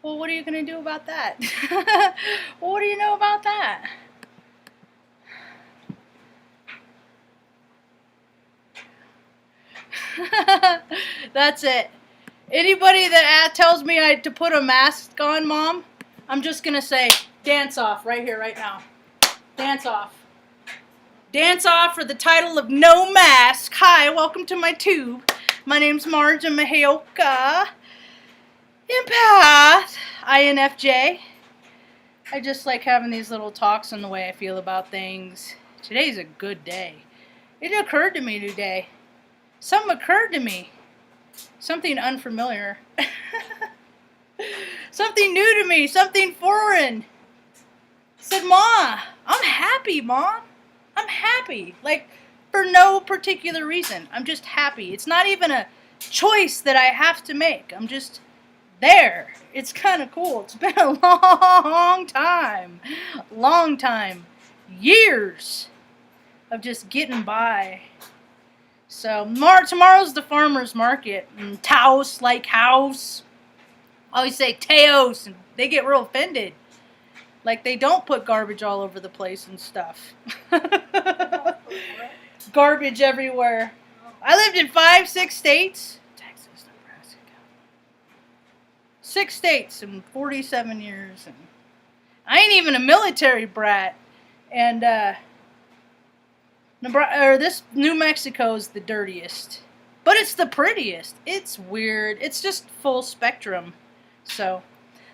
Well, what are you going to do about that? Well, what do you know about that? That's it. Anybody that tells me to put a mask on, Mom, I'm just going to say, dance off right here, right now. Dance off. Dance off for the title of No Mask. Hi, welcome to my tube. My name's Marge. I'm a Heyoka. Empath. INFJ. I just like having these little talks on the way I feel about things. Today's a good day. It occurred to me today. Something occurred to me. Something unfamiliar. Something new to me. Something foreign. I said, Ma, I'm happy, Mom. I'm happy. Like, for no particular reason. I'm just happy. It's not even a choice that I have to make. I'm just there. It's kind of cool. It's been a long time. Long time. Years of just getting by. So, tomorrow's the farmer's market. And Taos, like house. I always say Teos, and they get real offended. Like they don't put garbage all over the place and stuff. Garbage everywhere. I lived in 5-6 states. Texas, Nebraska. 6 states in 47 years. And I ain't even a military brat. And this New Mexico is the dirtiest. But it's the prettiest. It's weird. It's just full spectrum. So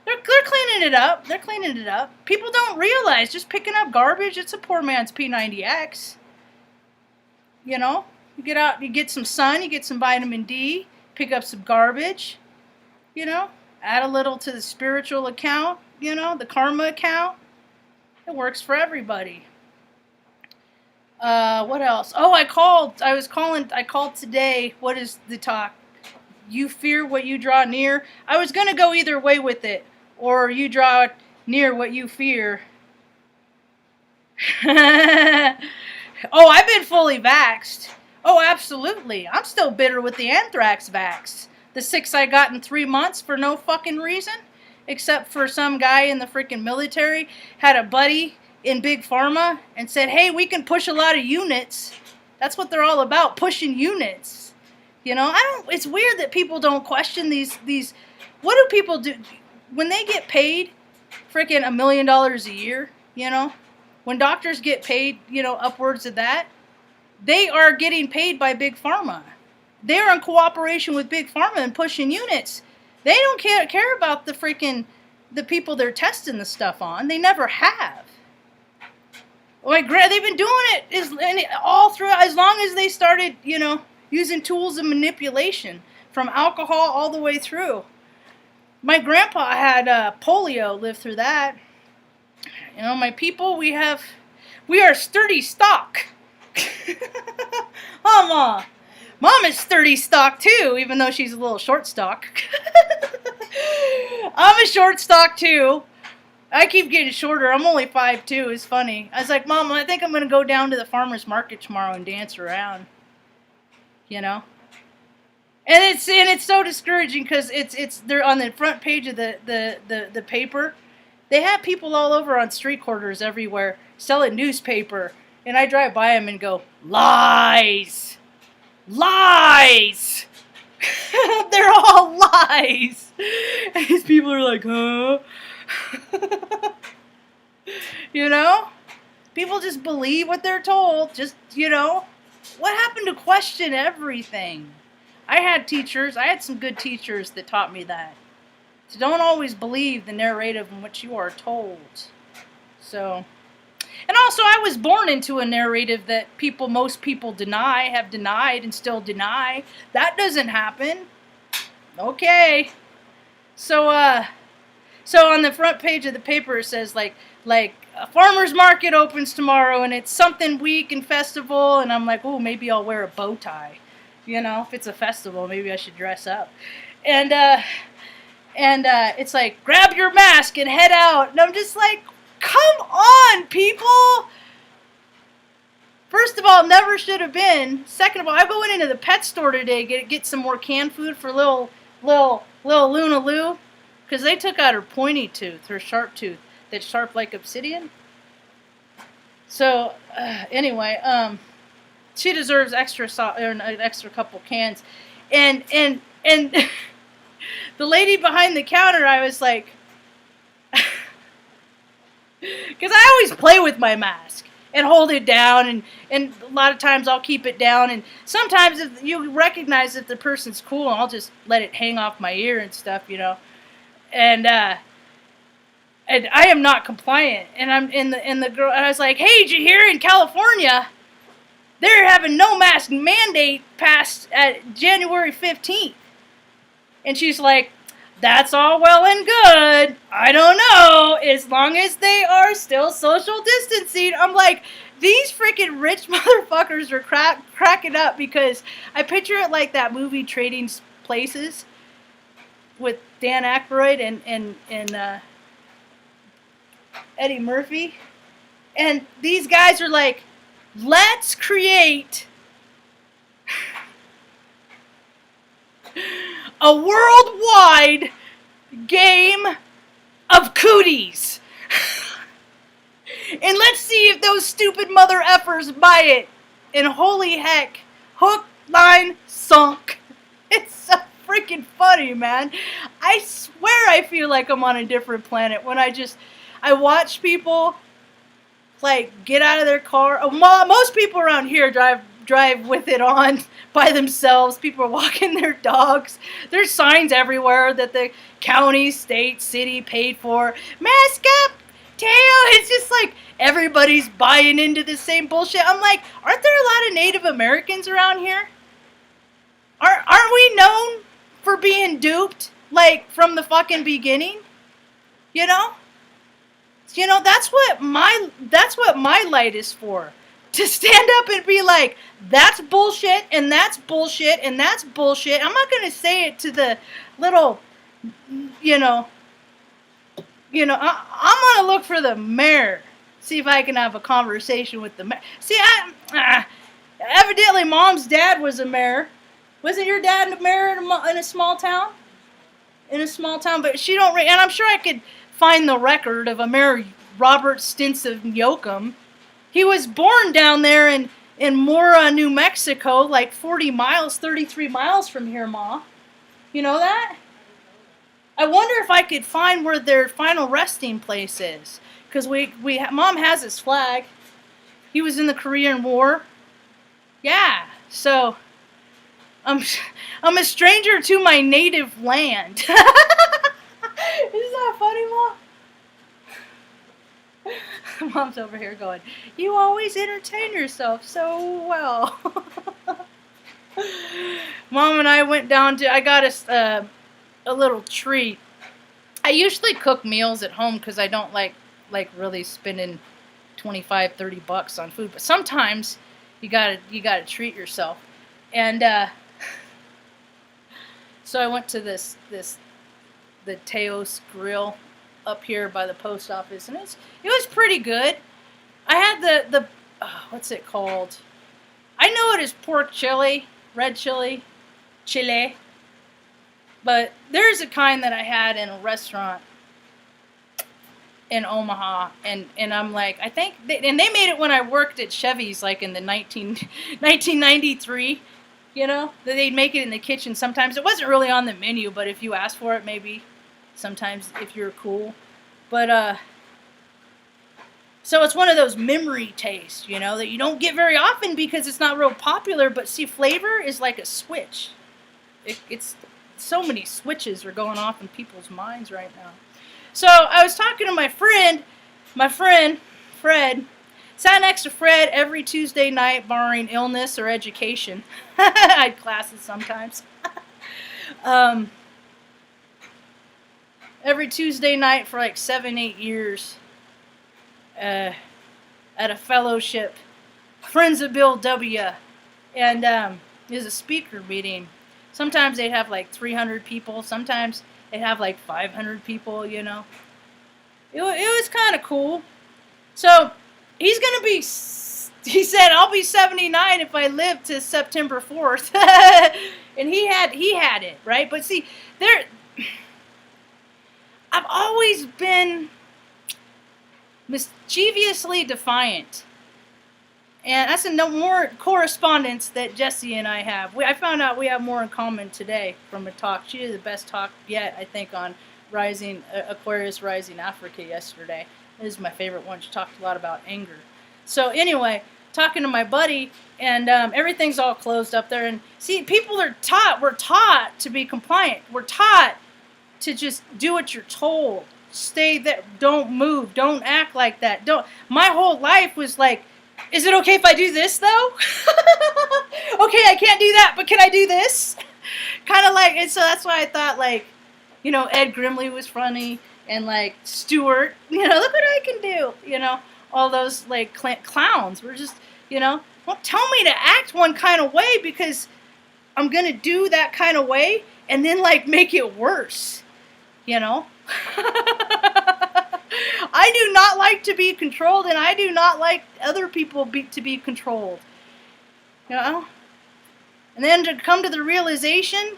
they're cleaning it up. They're cleaning it up. People don't realize just picking up garbage, it's a poor man's P90X. You know, you get out, you get some sun, you get some vitamin D, pick up some garbage, you know, add a little to the spiritual account, you know, the karma account. It works for everybody. What else? Oh, I called today. What is the talk? You fear what you draw near. I was going to go either way with it. Or you draw near what you fear. Oh, I've been fully vaxxed. Oh, absolutely. I'm still bitter with the anthrax vax. The 6 I got in 3 months for no fucking reason. Except for some guy in the freaking military had a buddy in Big Pharma and said, hey, we can push a lot of units. That's what they're all about, pushing units. You know, it's weird that people don't question these, what do people do? When they get paid freaking $1 million a year, you know, when doctors get paid, you know, upwards of that, they are getting paid by Big Pharma. They're in cooperation with Big Pharma and pushing units. They don't care about the people they're testing the stuff on. They never have. Like, they've been doing it all through, as long as they started, you know, using tools of manipulation, from alcohol all the way through. My grandpa had polio, lived through that. You know, my people, we are sturdy stock. Oh, Ma. Mom is sturdy stock too, even though she's a little short stock. I'm a short stock too. I keep getting shorter. I'm only 5'2". It's funny. I was like, Mom, I think I'm going to go down to the farmer's market tomorrow and dance around. You know? And it's so discouraging because they're on the front page of the paper. They have people all over on street corners everywhere selling newspaper. And I drive by them and go, lies! Lies! They're all lies! And these people are like, huh? You know? People just believe what they're told. Just, you know? What happened to question everything? I had some good teachers that taught me that. So don't always believe the narrative in which you are told. So, and also I was born into a narrative that most people have denied and still deny. That doesn't happen. Okay. So on the front page of the paper it says like a farmer's market opens tomorrow and it's something week and festival, and I'm like, oh, maybe I'll wear a bow tie. You know, if it's a festival, maybe I should dress up. And it's like, grab your mask and head out. And I'm just like, come on, people. First of all, never should have been. Second of all, I went into the pet store today get some more canned food for little Luna Lou. Because they took out her pointy tooth, her sharp tooth, that's sharp like obsidian. So, anyway, she deserves an extra couple cans. And the lady behind the counter, I was like, because I always play with my mask and hold it down, and a lot of times I'll keep it down, and sometimes if you recognize that the person's cool, I'll just let it hang off my ear and stuff, you know. And I am not compliant, and I'm in the girl, and I was like, hey, did you hear in California they're having no mask mandate passed at January 15th? And she's like, that's all well and good. I don't know. As long as they are still social distancing. I'm like, these freaking rich motherfuckers are cracking up, because I picture it like that movie Trading Places with Dan Aykroyd and Eddie Murphy. And these guys are like, let's create a worldwide game of cooties. And let's see if those stupid mother effers buy it. And holy heck, hook, line, sunk. It's so freaking funny, man. I swear I feel like I'm on a different planet when I watch people like get out of their car. Most people around here drive with it on by themselves. People are walking their dogs. There's signs everywhere that the county, state, city paid for. Mask up, tail. It's just like everybody's buying into the same bullshit. I'm like, aren't there a lot of Native Americans around here? Aren't we known for being duped, like, from the fucking beginning? You know? You know, that's what my light is for. To stand up and be like, that's bullshit, and that's bullshit, and that's bullshit. I'm not going to say it to the little, I'm going to look for the mayor. See if I can have a conversation with the mayor. See, evidently Mom's dad was a mayor. Wasn't your dad a mayor in a small town? In a small town, but she don't, and I'm sure I could find the record of a Mayor Robert Stintz of Yoakum. He was born down there in Mora, New Mexico, like 33 miles from here, Ma. You know that? I wonder if I could find where their final resting place is. Because Mom has his flag. He was in the Korean War. Yeah, so I'm a stranger to my native land. Isn't that funny, Mom? Mom's over here going, you always entertain yourself so well. Mom and I went down I got a little treat. I usually cook meals at home because I don't like really spending $25-30 on food, but sometimes you gotta treat yourself. And so I went to the Teos Grill up here by the post office, and it was pretty good. I had the what's it called? I know it is pork chili, red chili, but there's a kind that I had in a restaurant in Omaha, and I'm like, I think and they made it when I worked at Chevy's, like in the 1993. You know, they'd make it in the kitchen. Sometimes it wasn't really on the menu, but if you asked for it, maybe. Sometimes if you're cool. But, so it's one of those memory tastes, you know, that you don't get very often because it's not real popular. But see, flavor is like a switch. It's so many switches are going off in people's minds right now. So I was talking to my friend, Fred. Sat next to Fred every Tuesday night, barring illness or education. I had classes sometimes. Every Tuesday night for like 7-8 years at a fellowship, Friends of Bill W. And it was a speaker meeting. Sometimes they'd have like 300 people. Sometimes they'd have like 500 people, you know. It was kind of cool. So he's going to be, he said, I'll be 79 if I live to September 4th. And he had it, right? But see, I've always been mischievously defiant. And that's a no more correspondence that Jessie and I have. I found out we have more in common today from a talk. She did the best talk yet, I think, on rising Aquarius rising Africa yesterday. This is my favorite one. She talked a lot about anger. So anyway, talking to my buddy, and everything's all closed up there. And see, we're taught to be compliant. We're taught to just do what you're told. Stay there. Don't move. Don't act like that. My whole life was like, is it okay if I do this, though? Okay, I can't do that, but can I do this? Kind of like, and so that's why I thought, like, Ed Grimley was funny, and, like, Stewart, look what I can do, all those, like, clowns were just, don't tell me to act one kind of way because I'm going to do that kind of way and then, like, make it worse, I do not like to be controlled, and I do not like other people to be controlled. And then to come to the realization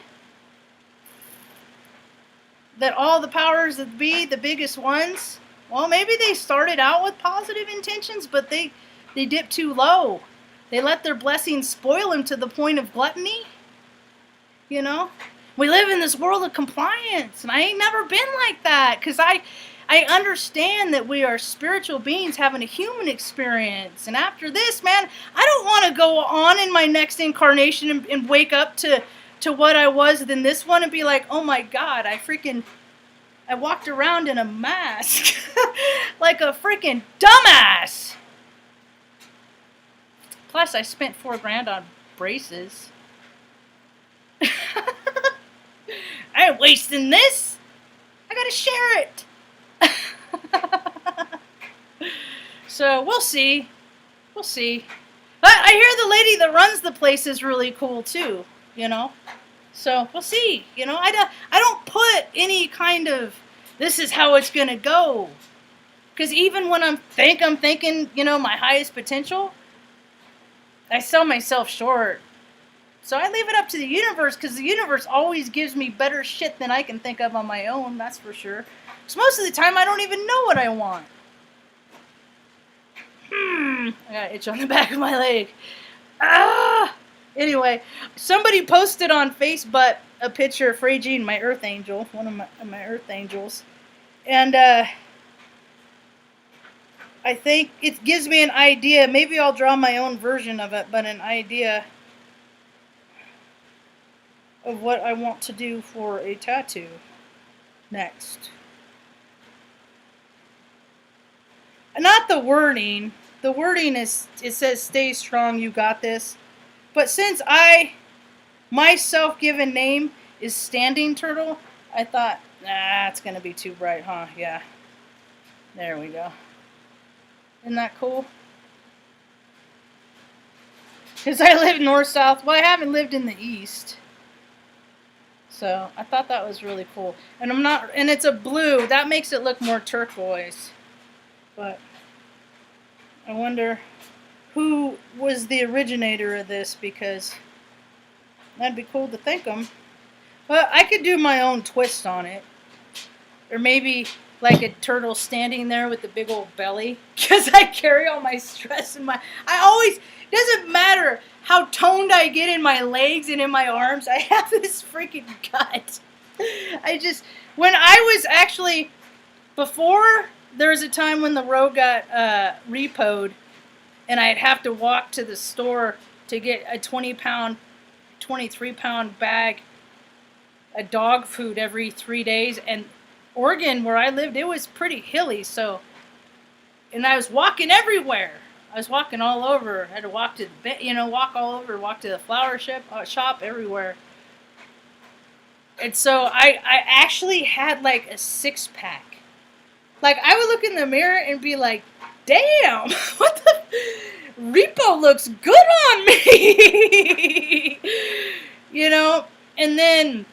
that all the powers that be, the biggest ones, well, maybe they started out with positive intentions, but they dipped too low. They let their blessings spoil them to the point of gluttony. We live in this world of compliance, and I ain't never been like that, because I understand that we are spiritual beings having a human experience. And after this, man, I don't want to go on in my next incarnation and wake up to what I was in this one and be like, oh my God, I walked around in a mask like a freaking dumbass. Plus, I spent $4,000 on braces. I ain't wasting this. I gotta share it. So we'll see. But I hear the lady that runs the place is really cool too, So we'll see. I don't put any kind of this is how it's gonna go. Because even when I'm thinking, my highest potential, I sell myself short. So I leave it up to the universe, because the universe always gives me better shit than I can think of on my own, that's for sure. Because most of the time I don't even know what I want. I got an itch on the back of my leg. Anyway, somebody posted on Facebook a picture of Fragine, my earth angel, one of my earth angels. And I think it gives me an idea. Maybe I'll draw my own version of it, but an idea of what I want to do for a tattoo next. Not the wording. The wording it says stay strong, you got this. But since my self-given name is Standing Turtle, I thought, it's going to be too bright, huh? Yeah. There we go. Isn't that cool? Because I live north-south. Well, I haven't lived in the east. So I thought that was really cool. And it's a blue. That makes it look more turquoise. But I wonder who was the originator of this, because that'd be cool to think them. But I could do my own twist on it. Or maybe like a turtle standing there with a big old belly. Because I carry all my stress in it doesn't matter how toned I get in my legs and in my arms, I have this freaking gut. When I was actually, before, there was a time when the road got repoed, and I'd have to walk to the store to get a 20-pound, 23-pound bag of dog food every 3 days. And Oregon, where I lived, it was pretty hilly, and I was walking everywhere. I was walking all over. I had to walk to walk all over, walk to the flower shop, everywhere. And so I actually had like a 6-pack. Like, I would look in the mirror and be like, damn, what the repo looks good on me. And then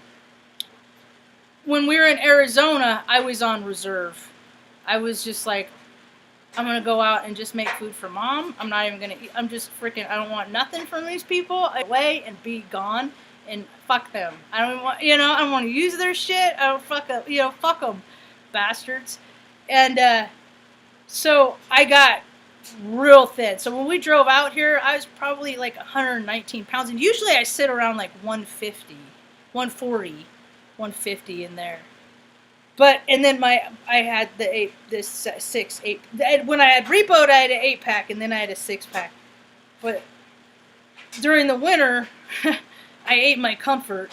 when we were in Arizona, I was on reserve. I was just like, I'm going to go out and just make food for Mom. I'm not even going to eat. I'm just freaking, I don't want nothing from these people. Away and be gone and fuck them. I don't want, I don't want to use their shit. I don't fuck them. bastards. And so I got real thin. So when we drove out here, I was probably like 119 pounds. And usually I sit around like 150, 140, 150 in there. But, and then I had the 6, 8, when I had repoed, I had an 8-pack, and then I had a 6-pack. But during the winter, I ate my comfort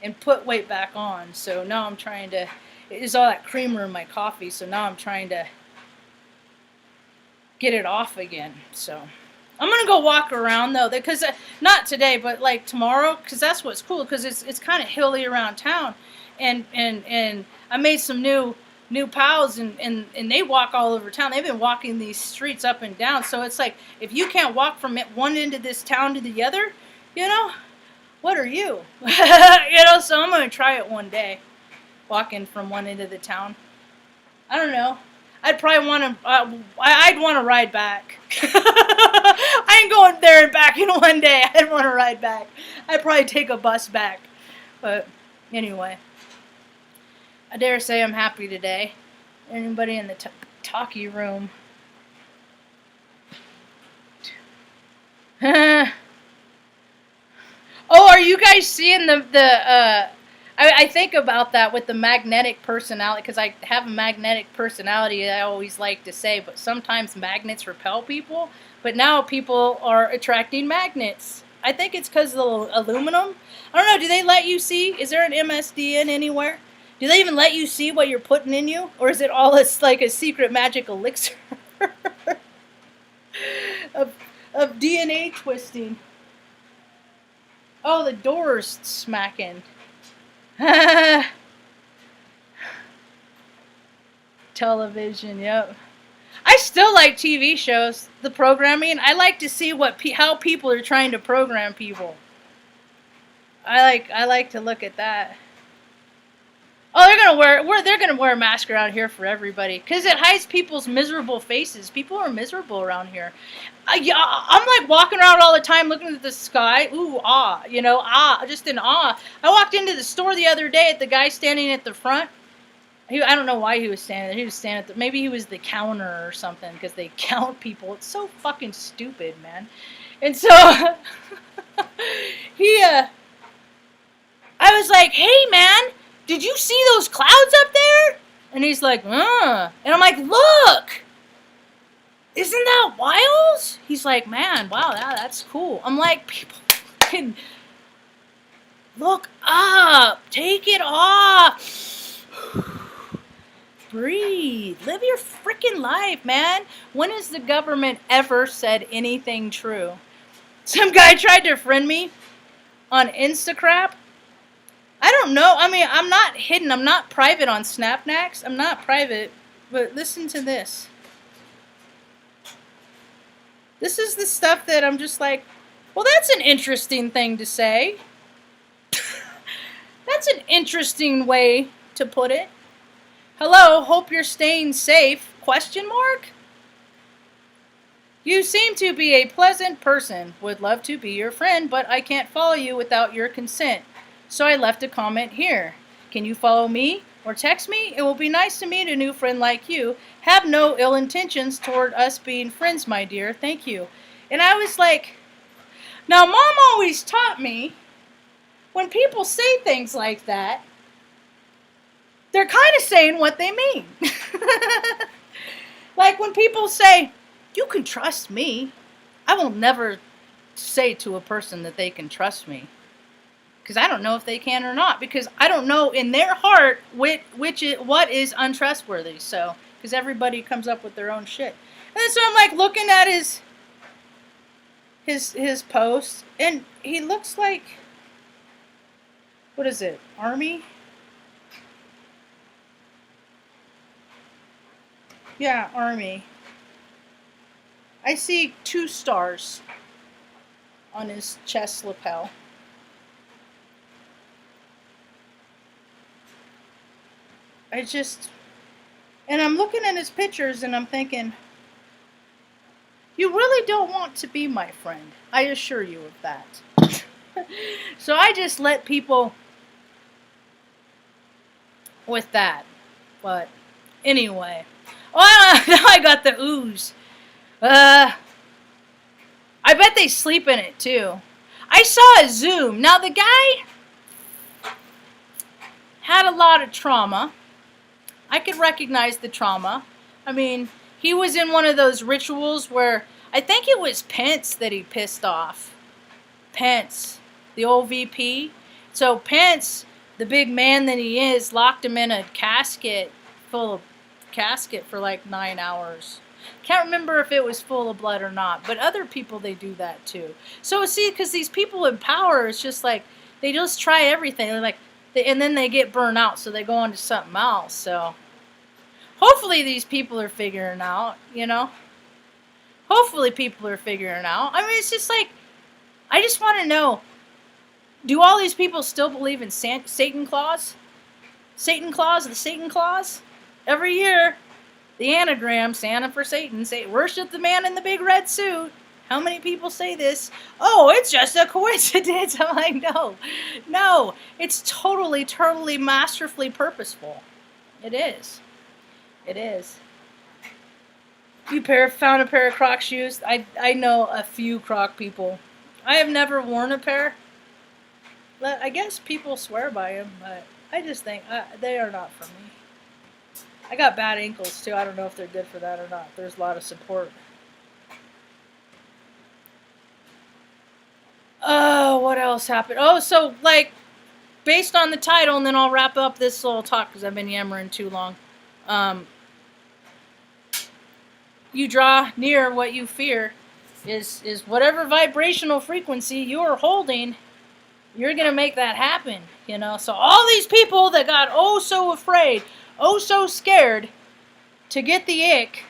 and put weight back on. So now I'm trying to, it's all that creamer in my coffee, so now I'm trying to get it off again. So I'm going to go walk around, though, because, not today, but like tomorrow, because that's what's cool, because it's kind of hilly around town. And I made some new pals, and they walk all over town. They've been walking these streets up and down. So it's like, if you can't walk from one end of this town to the other, you know, what are you? You know, so I'm going to try it one day, walking from one end of the town. I don't know. I'd probably want to, I'd want to ride back. I ain't going there and back in one day. I'd want to ride back. I'd probably take a bus back. But anyway, I dare say I'm happy today. Anybody in the talkie room? Oh, are you guys seeing the I think about that with the magnetic personality, because I have a magnetic personality, I always like to say, but sometimes magnets repel people, but now people are attracting magnets. I think it's because of the aluminum. I don't know, do they let you see? Is there an MSD in anywhere? Do they even let you see what you're putting in you? Or is it all like a secret magic elixir of DNA twisting? Oh, the door's smacking. Television, yep. I still like TV shows, the programming. I like to see how people are trying to program people. I like to look at that. Oh, they're gonna wear a mask around here for everybody, because it hides people's miserable faces. People are miserable around here. I'm like walking around all the time looking at the sky. Ooh, you know, just in awe. I walked into the store the other day at the guy standing at the front. I don't know why he was standing there. He was standing maybe he was the counter or something, because they count people. It's so fucking stupid, man. And so I was like, hey, man, did you see those clouds up there? And he's like, And I'm like, look! Isn't that wild? He's like, man, wow, that's cool. I'm like, people fucking look up. Take it off. Breathe. Live your freaking life, man. When has the government ever said anything true? Some guy tried to friend me on Instagram. I don't know. I mean, I'm not hidden. I'm not private on Snapnax. I'm not private. But listen to this. This is the stuff that I'm just like, well, that's an interesting thing to say. That's an interesting way to put it. Hello, hope you're staying safe? ? You seem to be a pleasant person. Would love to be your friend, but I can't follow you without your consent. So I left a comment here. Can you follow me or text me? It will be nice to meet a new friend like you. Have no ill intentions toward us being friends, my dear. Thank you. And I was like, now Mom always taught me, when people say things like that, they're kind of saying what they mean. Like when people say, you can trust me, I will never say to a person that they can trust me. Because I don't know if they can or not. Because I don't know in their heart what is untrustworthy. So, because everybody comes up with their own shit. And so I'm like looking at his post, and he looks like, what is it, Army? Yeah, Army. I see 2 stars on his chest lapel. And I'm looking at his pictures and I'm thinking, you really don't want to be my friend. I assure you of that. So I just let people with that. But Anyway. Oh, now I got the ooze. I bet they sleep in it too. I saw a Zoom. Now the guy had a lot of trauma. I could recognize the trauma. I mean, he was in one of those rituals where I think it was Pence that he pissed off. Pence, the old VP. So Pence, the big man that he is, locked him in a casket for like 9 hours. Can't remember if it was full of blood or not, but other people, they do that too. So see, because these people in power, it's just like they just try everything. They're like, and then they get burnt out, so they go on to something else. So hopefully these people are figuring out, you know. Hopefully people are figuring out. I mean, it's just like, I just want to know, do all these people still believe in Satan Claus? Satan Claus, the Satan Claus? Every year, the anagram, Santa for Satan, say, worship the man in the big red suit. How many people say this? Oh, it's just a coincidence. I'm like, no, it's totally masterfully purposeful. It is. You found a pair of Croc shoes? I know a few Croc people. I have never worn a pair. I guess people swear by them, but I just think they are not for me. I got bad ankles too. I don't know if they're good for that or not. There's a lot of support. Oh, what else happened? Oh, so like, based on the title, and then I'll wrap up this little talk because I've been yammering too long. You draw near what you fear is whatever vibrational frequency you are holding. You're going to make that happen, you know. So all these people that got oh so afraid, oh so scared to get the ick,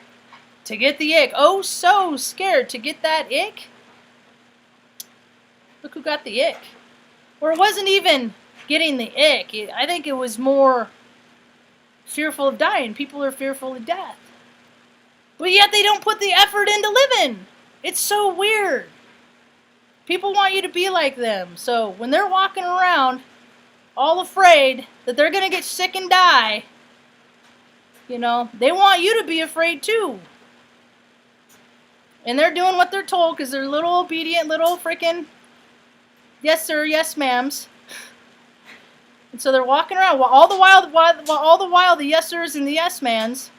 oh so scared to get that ick. Look who got the ick. Or it wasn't even getting the ick. I think it was more fearful of dying. People are fearful of death. But yet they don't put the effort into living. It's so weird. People want you to be like them. So when they're walking around all afraid that they're going to get sick and die, you know, they want you to be afraid too. And they're doing what they're told because they're little obedient, little freaking yes sir, yes ma'ams. And so they're walking around all the while the yes sirs and the yes mans,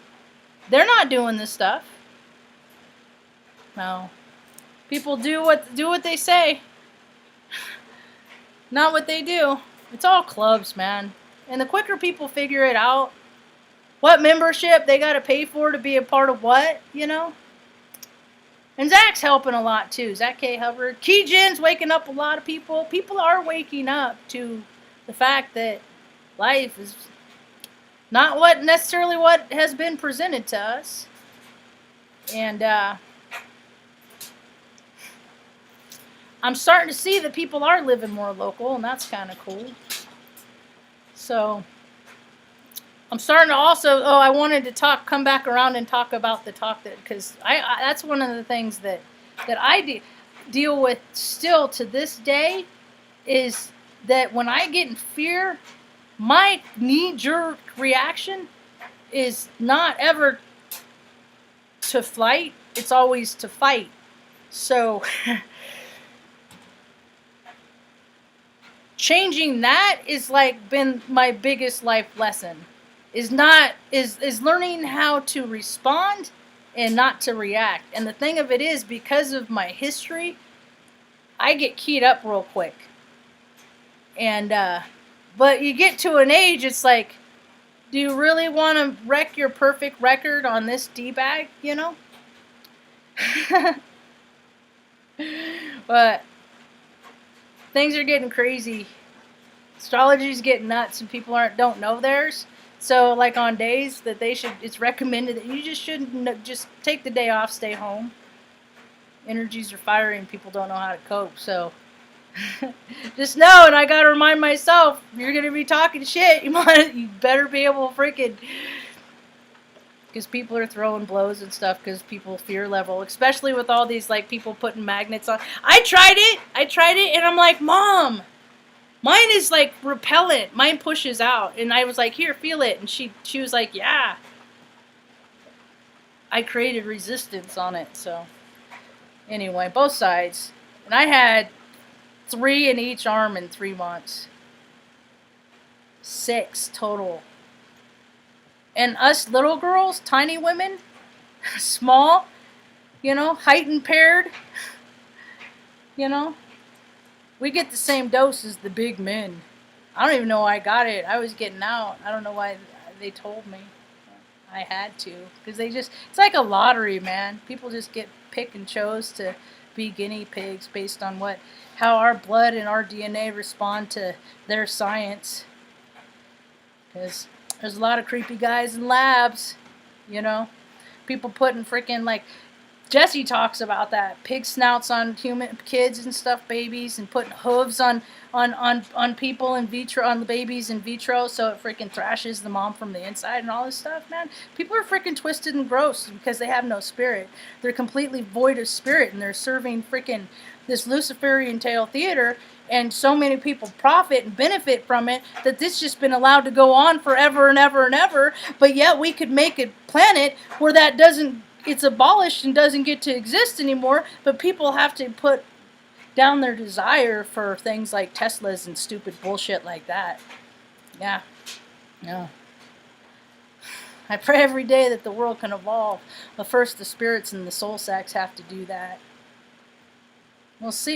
they're not doing this stuff. No. People do what they say. Not what they do. It's all clubs, man. And the quicker people figure it out, what membership they got to pay for to be a part of what, you know? And Zach's helping a lot too. Zach K. Hubbard. Keygen's waking up a lot of people. People are waking up to the fact that life is not necessarily what has been presented to us. And I'm starting to see that people are living more local, and that's kind of cool. So I'm starting to also, I wanted to come back around and talk about the talk that, because that's one of the things that I deal with still to this day, is that when I get in fear, my knee-jerk reaction is not ever to flight, it's always to fight. So changing that is like been my biggest life lesson. Is learning how to respond and not to react. And the thing of it is, because of my history, I get keyed up real quick. And but you get to an age, it's like, do you really want to wreck your perfect record on this D-bag, you know? But things are getting crazy. Astrology's getting nuts, and people don't know theirs. So, like on days that it's recommended that you just shouldn't just take the day off, stay home. Energies are fiery, and people don't know how to cope. So, just know, and I gotta remind myself, you're gonna be talking shit. You better be able to freaking, because people are throwing blows and stuff because people fear level, especially with all these like people putting magnets on. I tried it, and I'm like, Mom, mine is like repellent. Mine pushes out, and I was like, here, feel it, and she was like, yeah. I created resistance on it. So anyway, both sides. And I had 3 in each arm in 3 months. 6 total. And us little girls, tiny women, small, height impaired, we get the same dose as the big men. I don't even know why I got it. I was getting out. I don't know why they told me. I had to. Because it's like a lottery, man. People just get picked and chose to be guinea pigs based on how our blood and our DNA respond to their science. Because there's a lot of creepy guys in labs, People putting freaking, like, Jesse talks about that. Pig snouts on human kids and stuff, babies, and putting hooves on people in vitro, on the babies in vitro, so it freaking thrashes the mom from the inside and all this stuff, man. People are freaking twisted and gross because they have no spirit. They're completely void of spirit, and they're serving freaking this Luciferian tale theater, and so many people profit and benefit from it that this just been allowed to go on forever and ever and ever. But yet we could make a planet where that it's abolished and doesn't get to exist anymore, but people have to put down their desire for things like Teslas and stupid bullshit like that. Yeah. I pray every day that the world can evolve, but first the spirits and the soul sacks have to do that. We'll see.